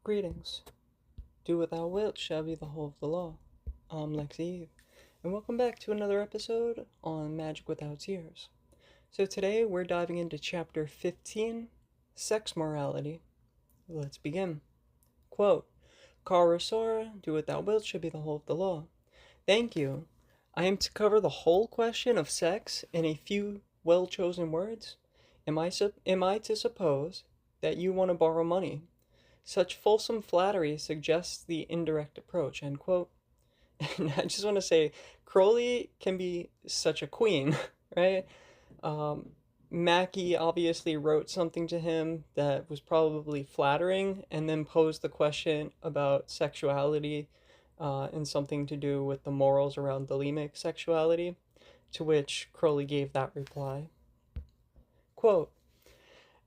Greetings. Do without wilt shall be the whole of the law. I'm Lexi Eve, and welcome back to another episode on Magick Without Tears. So today we're diving into chapter 15, Sex Morality. Let's begin. Quote, Cara Sora, do without wilt shall be the whole of the law. Thank you. I am to cover the whole question of sex in a few well-chosen words. Am I to suppose that you want to borrow money? Such fulsome flattery suggests the indirect approach, end quote. And I just want to say, Crowley can be such a queen, right? Mackie obviously wrote something to him that was probably flattering and then posed the question about sexuality and something to do with the morals around bulimic sexuality, to which Crowley gave that reply. Quote,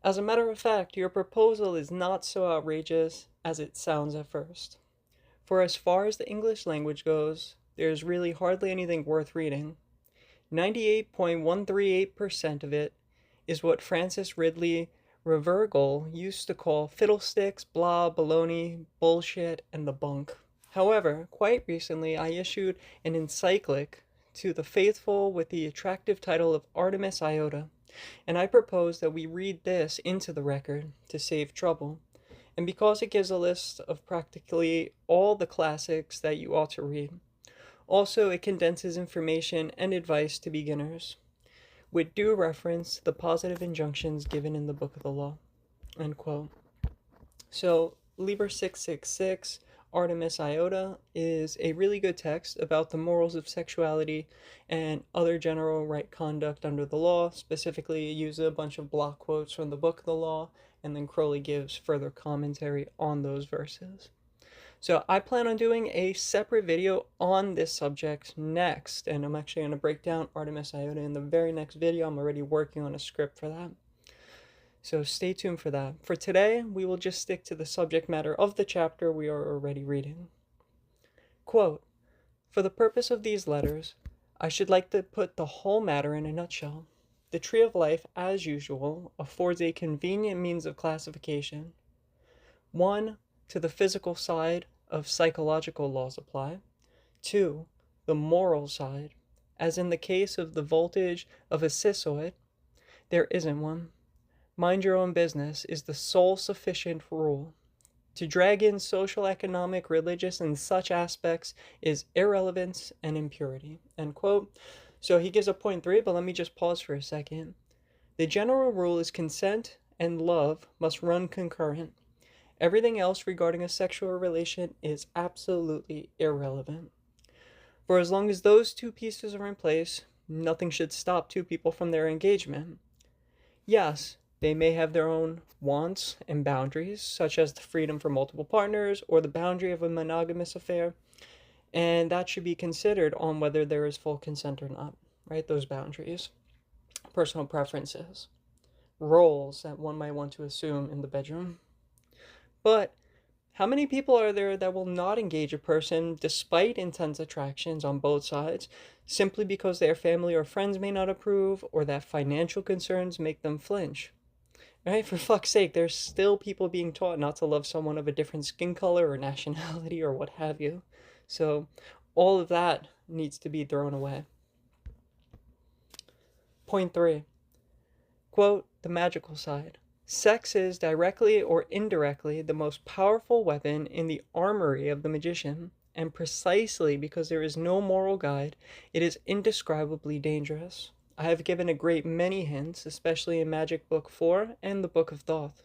as a matter of fact, your proposal is not so outrageous as it sounds at first. For as far as the English language goes, there is really hardly anything worth reading. 98.138% of it is what Francis Ridley Revergel used to call fiddlesticks, blah, baloney, bullshit, and the bunk. However, quite recently I issued an encyclic to the faithful with the attractive title of Artemis Iota, and I propose that we read this into the record to save trouble, and because it gives a list of practically all the classics that you ought to read. Also, it condenses information and advice to beginners, with due reference to the positive injunctions given in the Book of the Law. End quote. So, Liber 666, Artemis Iota, is a really good text about the morals of sexuality and other general right conduct under the law. Specifically, it uses a bunch of block quotes from the Book of the Law, and then Crowley gives further commentary on those verses. So I plan on doing a separate video on this subject next, and I'm actually going to break down Artemis Iota in the very next video. I'm already working on a script for that. So stay tuned for that. For today, we will just stick to the subject matter of the chapter we are already reading. Quote, for the purpose of these letters, I should like to put the whole matter in a nutshell. The tree of life, as usual, affords a convenient means of classification. 1. To the physical side of psychological laws apply. 2. The moral side. As in the case of the voltage of a cissoid, there isn't one. Mind your own business is the sole sufficient rule. To drag in social, economic, religious, and such aspects is irrelevance and impurity. End quote. So he gives a point 3, but let me just pause for a second. The general rule is consent and love must run concurrent. Everything else regarding a sexual relation is absolutely irrelevant. For as long as those two pieces are in place, nothing should stop two people from their engagement. Yes, they may have their own wants and boundaries, such as the freedom for multiple partners or the boundary of a monogamous affair, and that should be considered on whether there is full consent or not, right? Those boundaries, personal preferences, roles that one might want to assume in the bedroom. But how many people are there that will not engage a person despite intense attractions on both sides, simply because their family or friends may not approve or that financial concerns make them flinch? Right? For fuck's sake, there's still people being taught not to love someone of a different skin color or nationality or what have you. So all of that needs to be thrown away. Point 3. Quote, the magical side. Sex is, directly or indirectly, the most powerful weapon in the armory of the magician, and precisely because there is no moral guide, it is indescribably dangerous. I have given a great many hints, especially in Magic Book 4 and the Book of Thoth.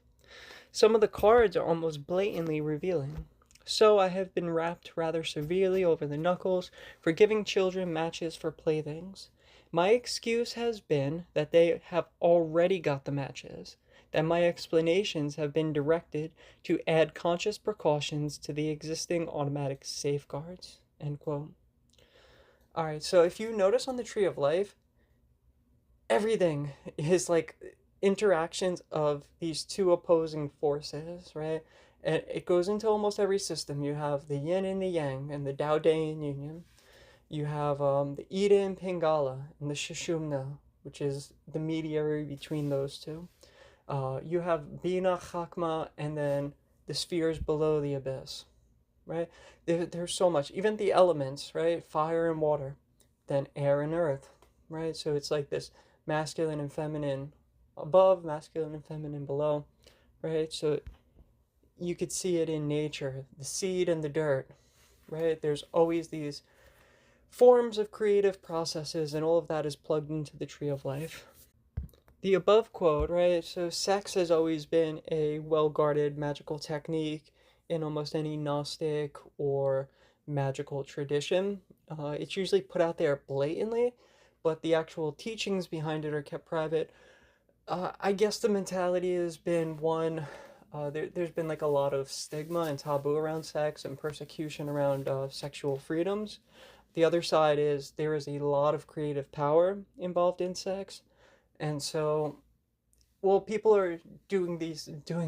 Some of the cards are almost blatantly revealing. So I have been rapped rather severely over the knuckles for giving children matches for playthings. My excuse has been that they have already got the matches, that my explanations have been directed to add conscious precautions to the existing automatic safeguards. End quote. Alright, so if you notice on the Tree of Life, everything is like interactions of these two opposing forces, right? And it goes into almost every system. You have the yin and the yang and the Dao-Dayan union. You have the Ida and Pingala and the Shishumna, which is the mediary between those two. You have Bina, Chakma, and then the spheres below the abyss, right? There's so much. Even the elements, right? Fire and water, then air and earth, right? So it's like this masculine and feminine above, masculine and feminine below, right? So you could see it in nature, the seed and the dirt, right? There's always these forms of creative processes, and all of that is plugged into the tree of life. The above quote, right? So, sex has always been a well guarded magical technique in almost any Gnostic or magical tradition. It's usually put out there blatantly, but the actual teachings behind it are kept private. I guess the mentality has been one. There's been like a lot of stigma and taboo around sex and persecution around sexual freedoms. The other side is there is a lot of creative power involved in sex. And so, well, people are doing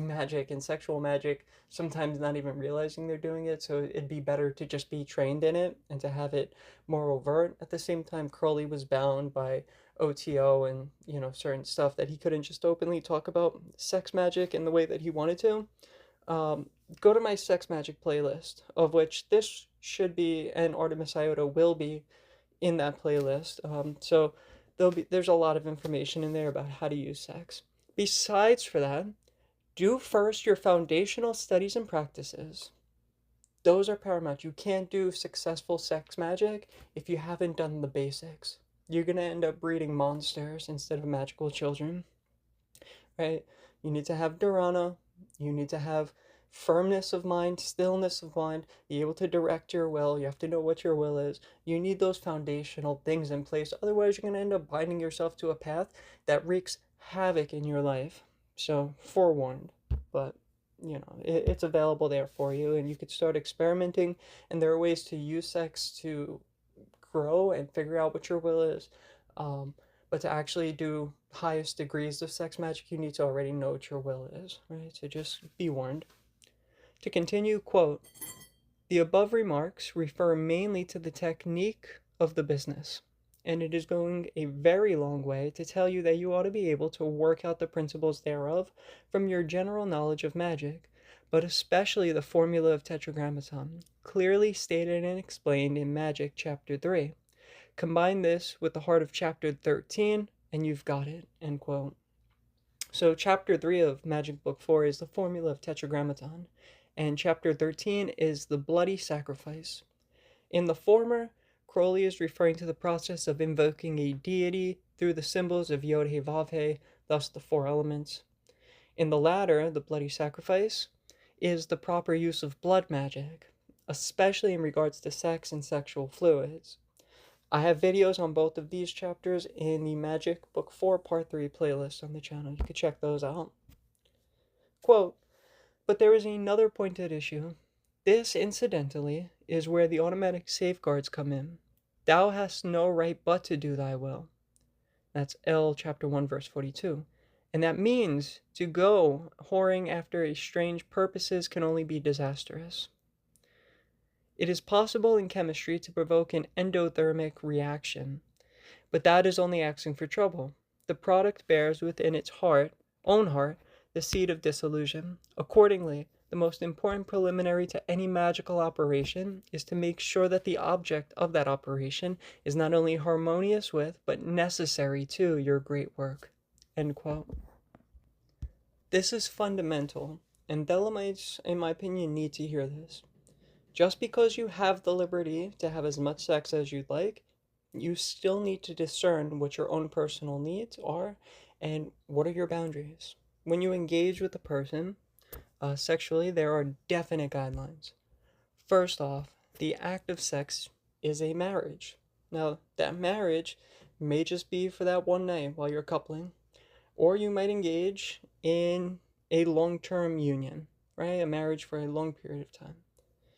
magic and sexual magic, sometimes not even realizing they're doing it. So it'd be better to just be trained in it and to have it more overt. At the same time, Crowley was bound by OTO and, certain stuff that he couldn't just openly talk about sex magic in the way that he wanted to. Um, Go to my sex magic playlist, of which this should be, and Artemis Iota will be in that playlist. So there's a lot of information in there about how to use sex. Besides for that, do first your foundational studies and practices. Those are paramount. You can't do successful sex magic if you haven't done the basics. You're going to end up breeding monsters instead of magical children, right? You need to have dharana. You need to have firmness of mind, stillness of mind, be able to direct your will. You have to know what your will is. You need those foundational things in place. Otherwise, you're going to end up binding yourself to a path that wreaks havoc in your life. So, forewarned. But, it's available there for you, and you could start experimenting. And there are ways to use sex to grow and figure out what your will is. But to actually do highest degrees of sex magic, you need to already know what your will is, right? So just be warned. To continue, quote, the above remarks refer mainly to the technique of the business, and it is going a very long way to tell you that you ought to be able to work out the principles thereof from your general knowledge of magic, but especially the formula of tetragrammaton, clearly stated and explained in Magick chapter 3. Combine this with the heart of chapter 13, and you've got it, end quote. So chapter 3 of Magick Book 4 is the formula of tetragrammaton, and chapter 13 is the bloody sacrifice. In the former, Crowley is referring to the process of invoking a deity through the symbols of Yod He Vav He, thus the four elements. In the latter, the bloody sacrifice, is the proper use of blood magic, especially in regards to sex and sexual fluids. I have videos on both of these chapters in the Magick Book 4 Part 3 playlist on the channel. You can check those out. Quote, but there is another pointed issue. This, incidentally, is where the automatic safeguards come in. Thou hast no right but to do thy will. That's L chapter 1 verse 42. And that means to go whoring after strange purposes can only be disastrous. It is possible in chemistry to provoke an endothermic reaction, but that is only asking for trouble. The product bears within its own heart, the seed of disillusion. Accordingly, the most important preliminary to any magical operation is to make sure that the object of that operation is not only harmonious with, but necessary to your great work. End quote. This is fundamental, and Thelemites, in my opinion, need to hear this. Just because you have the liberty to have as much sex as you'd like, you still need to discern what your own personal needs are and what are your boundaries. When you engage with a person sexually, there are definite guidelines. First off, the act of sex is a marriage. Now, that marriage may just be for that one night while you're coupling, or you might engage in a long-term union, right? A marriage for a long period of time.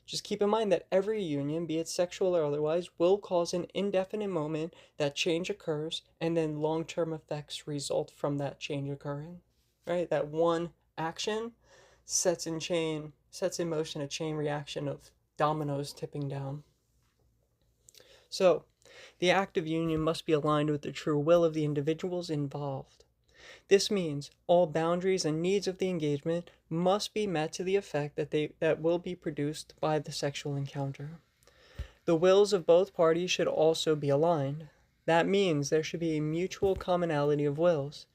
Just keep in mind that every union, be it sexual or otherwise, will cause an indefinite moment that change occurs, and then long-term effects result from that change occurring, right? That one action sets in motion a chain reaction of dominoes tipping down. So, the act of union must be aligned with the true will of the individuals involved. This means all boundaries and needs of the engagement must be met to the effect that will be produced by the sexual encounter. The wills of both parties should also be aligned. That means there should be a mutual commonality of wills.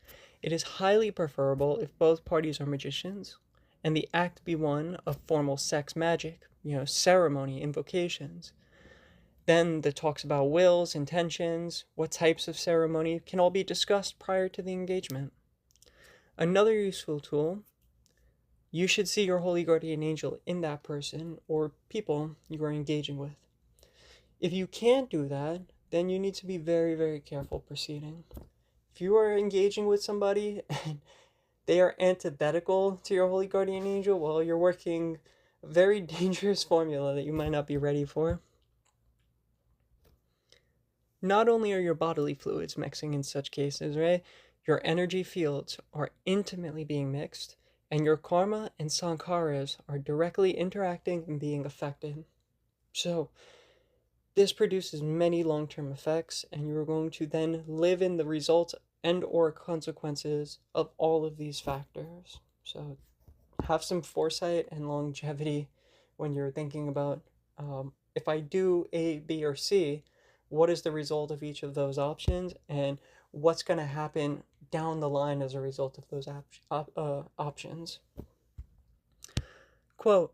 It is highly preferable if both parties are magicians, and the act be one of formal sex magic, ceremony, invocations. Then the talks about wills, intentions, what types of ceremony can all be discussed prior to the engagement. Another useful tool, you should see your holy guardian angel in that person or people you are engaging with. If you can't do that, then you need to be very, very careful proceeding. If you are engaging with somebody and they are antithetical to your holy guardian angel, well, you're working a very dangerous formula that you might not be ready for. Not only are your bodily fluids mixing in such cases, right? Your energy fields are intimately being mixed, and your karma and sankharas are directly interacting and being affected. So, this produces many long-term effects, and you're going to then live in the results and or consequences of all of these factors. So, have some foresight and longevity when you're thinking about if I do A, B, or C, what is the result of each of those options, and what's going to happen down the line as a result of those options. Quote,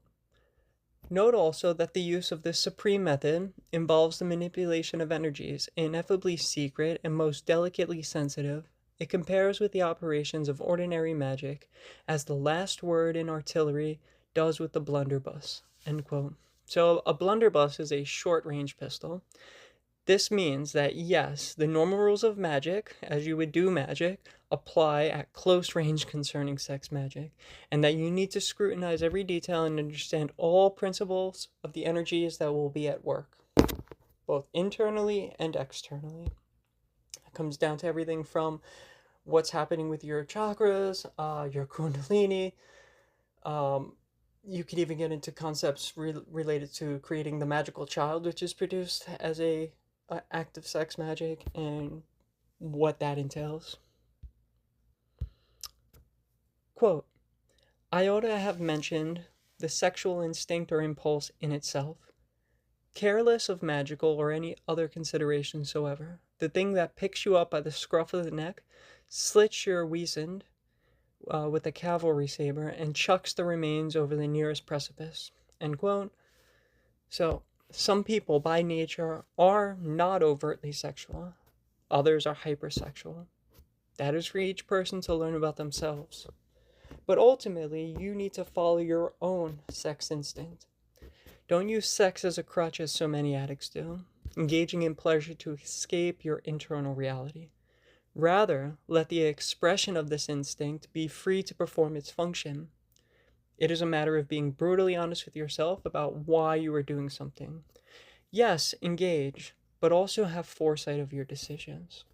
note also that the use of this supreme method involves the manipulation of energies, ineffably secret and most delicately sensitive. It compares with the operations of ordinary magic, as the last word in artillery does with the blunderbuss. End quote. So a blunderbuss is a short-range pistol. This means that yes, the normal rules of magic, as you would do magic, apply at close range concerning sex magic, and that you need to scrutinize every detail and understand all principles of the energies that will be at work, both internally and externally. It comes down to everything from what's happening with your chakras, your kundalini. You could even get into concepts related to creating the magical child, which is produced as a act of sex magic, and what that entails. Quote, I ought to have mentioned the sexual instinct or impulse in itself. Careless of magical or any other consideration soever, the thing that picks you up by the scruff of the neck, slits your weasand with a cavalry saber, and chucks the remains over the nearest precipice. End quote. So, some people by nature are not overtly sexual. Others are hypersexual. That is for each person to learn about themselves. But ultimately, you need to follow your own sex instinct. Don't use sex as a crutch as so many addicts do, engaging in pleasure to escape your internal reality. Rather, let the expression of this instinct be free to perform its function. It is a matter of being brutally honest with yourself about why you are doing something. Yes, engage, but also have foresight of your decisions.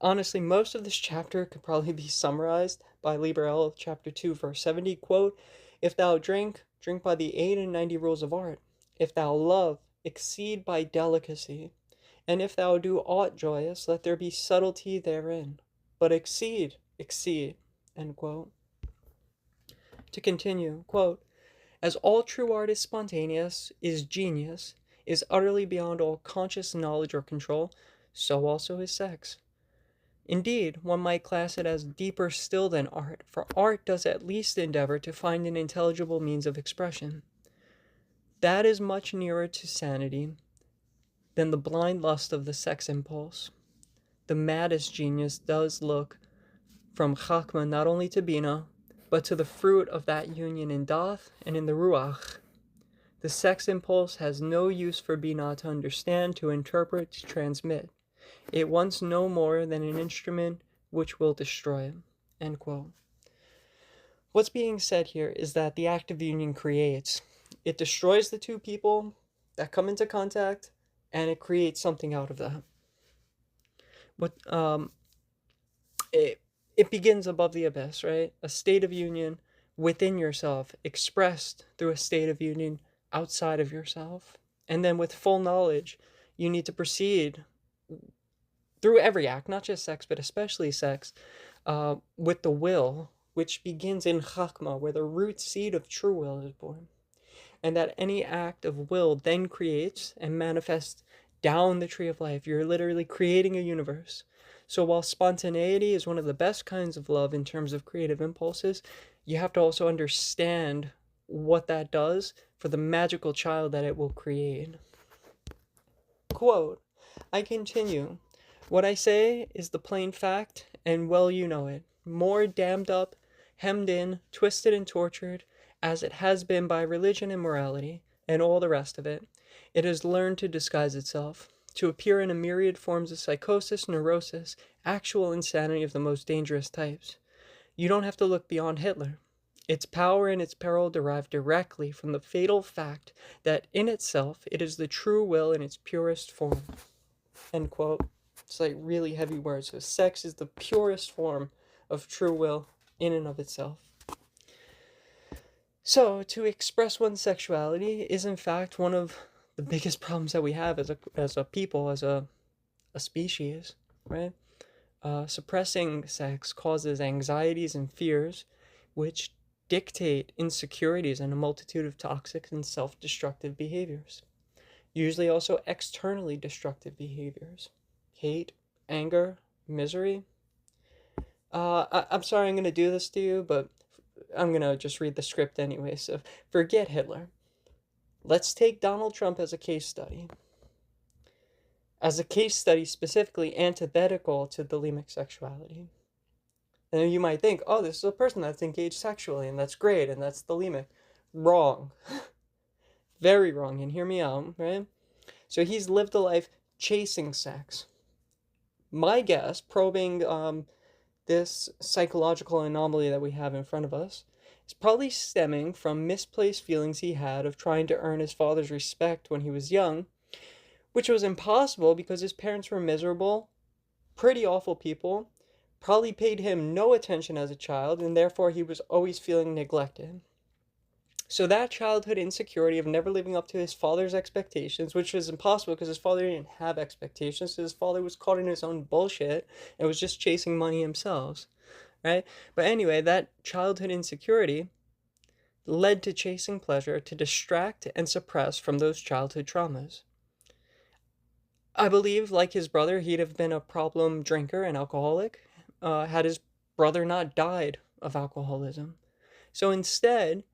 Honestly, most of this chapter could probably be summarized by Liber chapter 2, verse 70, quote, if thou drink, drink by the 98 rules of art. If thou love, exceed by delicacy. And if thou do aught joyous, let there be subtlety therein. But exceed, exceed, end quote. To continue, quote, as all true art is spontaneous, is genius, is utterly beyond all conscious knowledge or control, so also is sex. Indeed, one might class it as deeper still than art, for art does at least endeavor to find an intelligible means of expression. That is much nearer to sanity than the blind lust of the sex impulse. The maddest genius does look from Chachma not only to Bina, but to the fruit of that union in Dath and in the Ruach. The sex impulse has no use for Bina to understand, to interpret, to transmit. It wants no more than an instrument which will destroy it. End quote. What's being said here is that the act of union creates. It destroys the two people that come into contact, and it creates something out of that. But it begins above the abyss, right? A state of union within yourself, expressed through a state of union outside of yourself. And then with full knowledge, you need to proceed through every act, not just sex, but especially sex, with the will which begins in Chachma, where the root seed of true will is born, and that any act of will then creates and manifests down the tree of life. You're literally creating a universe. So while spontaneity is one of the best kinds of love in terms of creative impulses, you have to also understand what that does for the magical child that it will create. Quote, I continue. What I say is the plain fact, and well you know it. More dammed up, hemmed in, twisted and tortured, as it has been by religion and morality, and all the rest of it, it has learned to disguise itself, to appear in a myriad forms of psychosis, neurosis, actual insanity of the most dangerous types. You don't have to look beyond Hitler. Its power and its peril derive directly from the fatal fact that in itself it is the true will in its purest form. End quote. It's like really heavy words. So sex is the purest form of true will in and of itself. So to express one's sexuality is in fact one of the biggest problems that we have as a people, as a species, right? Suppressing sex causes anxieties and fears, which dictate insecurities and a multitude of toxic and self-destructive behaviors. Usually also externally destructive behaviors. Hate, anger, misery. I'm sorry I'm going to do this to you, but I'm going to just read the script anyway, so forget Hitler. Let's take Donald Trump as a case study. As a case study specifically antithetical to bulimic sexuality. And you might think, oh, this is a person that's engaged sexually, and that's great, and that's bulimic. Wrong. Very wrong, and hear me out, right? So he's lived a life chasing sex. My guess, probing this psychological anomaly that we have in front of us, is probably stemming from misplaced feelings he had of trying to earn his father's respect when he was young, which was impossible because his parents were miserable, pretty awful people, probably paid him no attention as a child, and therefore he was always feeling neglected. So that childhood insecurity of never living up to his father's expectations, which was impossible because his father didn't have expectations, so his father was caught in his own bullshit and was just chasing money himself, right? But anyway, that childhood insecurity led to chasing pleasure to distract and suppress from those childhood traumas. I believe, like his brother, he'd have been a problem drinker and alcoholic had his brother not died of alcoholism. So instead,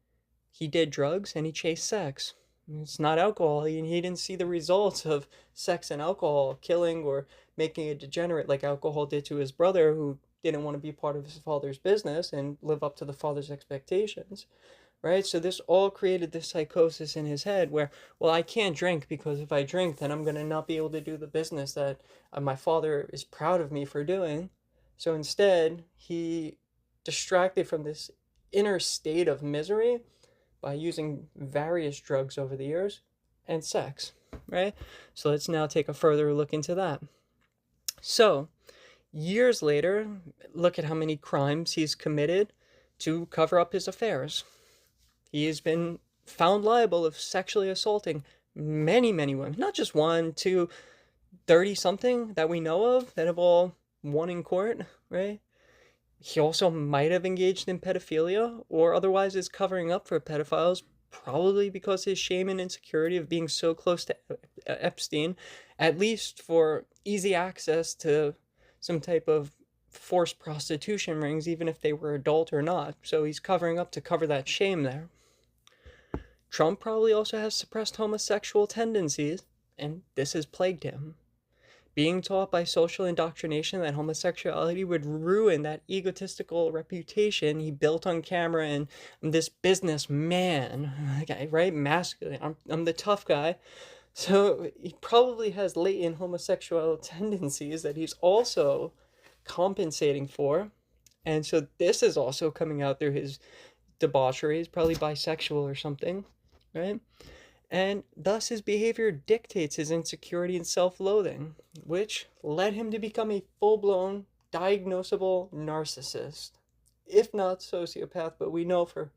he did drugs and he chased sex. It's not alcohol. He didn't see the results of sex and alcohol killing or making a degenerate like alcohol did to his brother, who didn't want to be part of his father's business and live up to the father's expectations. Right? So this all created this psychosis in his head where, well, I can't drink because if I drink, then I'm going to not be able to do the business that my father is proud of me for doing. So instead, he distracted from this inner state of misery by using various drugs over the years and sex, right? So let's now take a further look into that. So years later, look at how many crimes he's committed to cover up his affairs. He has been found liable of sexually assaulting many, many women. Not just 1, 2, 30-something that we know of that have all won in court, right? He also might have engaged in pedophilia or otherwise is covering up for pedophiles, probably because his shame and insecurity of being so close to Epstein, at least for easy access to some type of forced prostitution rings, even if they were adult or not. So he's covering up to cover that shame there. Trump probably also has suppressed homosexual tendencies, and this has plagued him. Being taught by social indoctrination that homosexuality would ruin that egotistical reputation he built on camera and this businessman, right? Masculine. I'm the tough guy. So he probably has latent homosexual tendencies that he's also compensating for. And so this is also coming out through his debauchery. He's probably bisexual or something, right? And thus his behavior dictates his insecurity and self-loathing, which led him to become a full-blown, diagnosable narcissist. If not sociopath, but we know for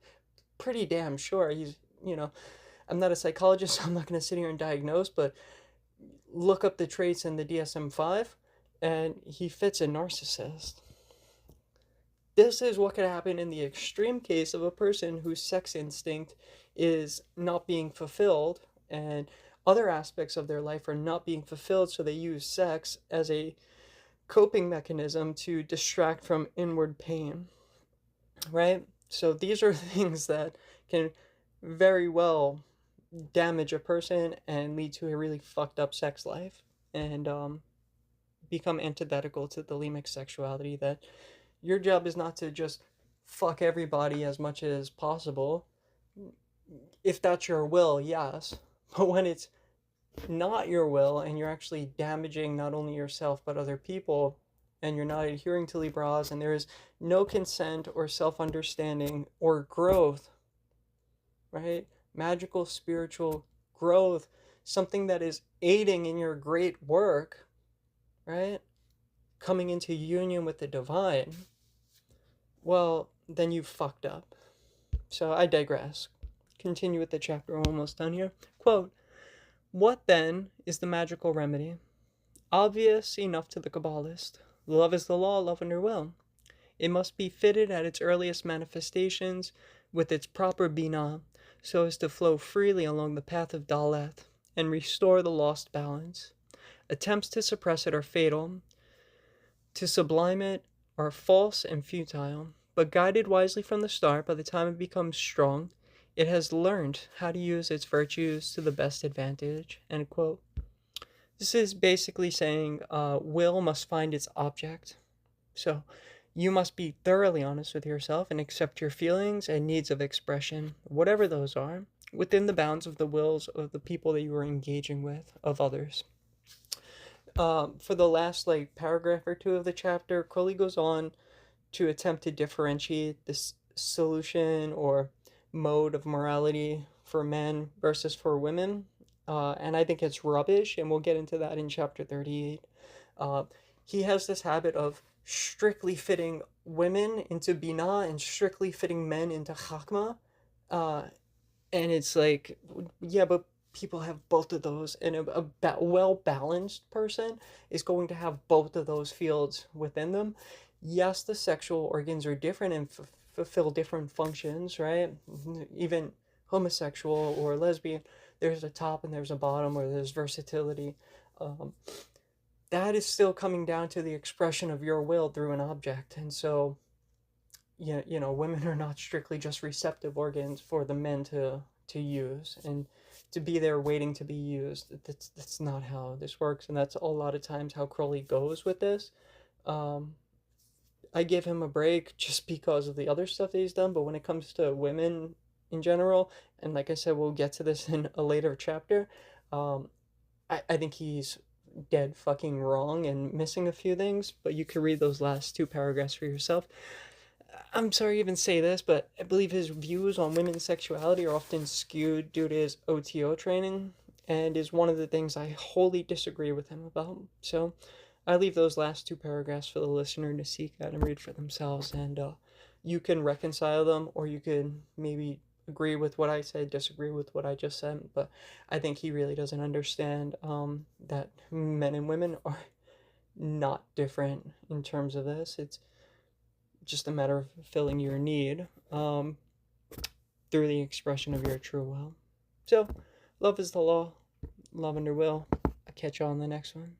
pretty damn sure he's, I'm not a psychologist, so I'm not going to sit here and diagnose, but look up the traits in the DSM-5, and he fits a narcissist. This is what could happen in the extreme case of a person whose sex instinct is not being fulfilled and other aspects of their life are not being fulfilled, so they use sex as a coping mechanism to distract from inward pain, right? So these are things that can very well damage a person and lead to a really fucked up sex life and become antithetical to the lemmic sexuality, that your job is not to just fuck everybody as much as possible. If that's your will, yes. But when it's not your will and you're actually damaging not only yourself but other people, and you're not adhering to Libras, and there is no consent or self understanding or growth, right? Magical spiritual growth, something that is aiding in your great work, right? Coming into union with the divine, well, then you fucked up. So I digress. Continue with the chapter, almost done here. Quote, what then is the magical remedy? Obvious enough to the Kabbalist. Love is the law, love under will. It must be fitted at its earliest manifestations with its proper binah, so as to flow freely along the path of Daleth and restore the lost balance. Attempts to suppress it are fatal. To sublime it are false and futile. But guided wisely from the start, by the time it becomes strong, it has learned how to use its virtues to the best advantage. End quote. This is basically saying will must find its object. So you must be thoroughly honest with yourself and accept your feelings and needs of expression, whatever those are, within the bounds of the wills of the people that you are engaging with, of others. For the last paragraph or two of the chapter, Crowley goes on to attempt to differentiate this solution or mode of morality for men versus for women. And I think it's rubbish, and we'll get into that in chapter 38. He has this habit of strictly fitting women into Binah and strictly fitting men into Chakma. And it's like, yeah, but people have both of those, and a well-balanced person is going to have both of those fields within them. Yes, the sexual organs are different and fulfill different functions, right? Even homosexual or lesbian, there's a top and there's a bottom, or there's versatility. That is still coming down to the expression of your will through an object. And so, women are not strictly just receptive organs for the men to use and to be there waiting to be used. That's not how this works, and that's a lot of times how Crowley goes with this. I give him a break just because of the other stuff that he's done, but when it comes to women in general, and like I said, we'll get to this in a later chapter, I think he's dead fucking wrong and missing a few things, but you can read those last two paragraphs for yourself. I'm sorry to even say this, but I believe his views on women's sexuality are often skewed due to his OTO training, and is one of the things I wholly disagree with him about. So I leave those last two paragraphs for the listener to seek out and read for themselves, and you can reconcile them, or you could maybe agree with what I said, disagree with what I just said, but I think he really doesn't understand that men and women are not different in terms of this. It's just a matter of fulfilling your need through the expression of your true will. So, love is the law, love under will. I'll catch you on the next one.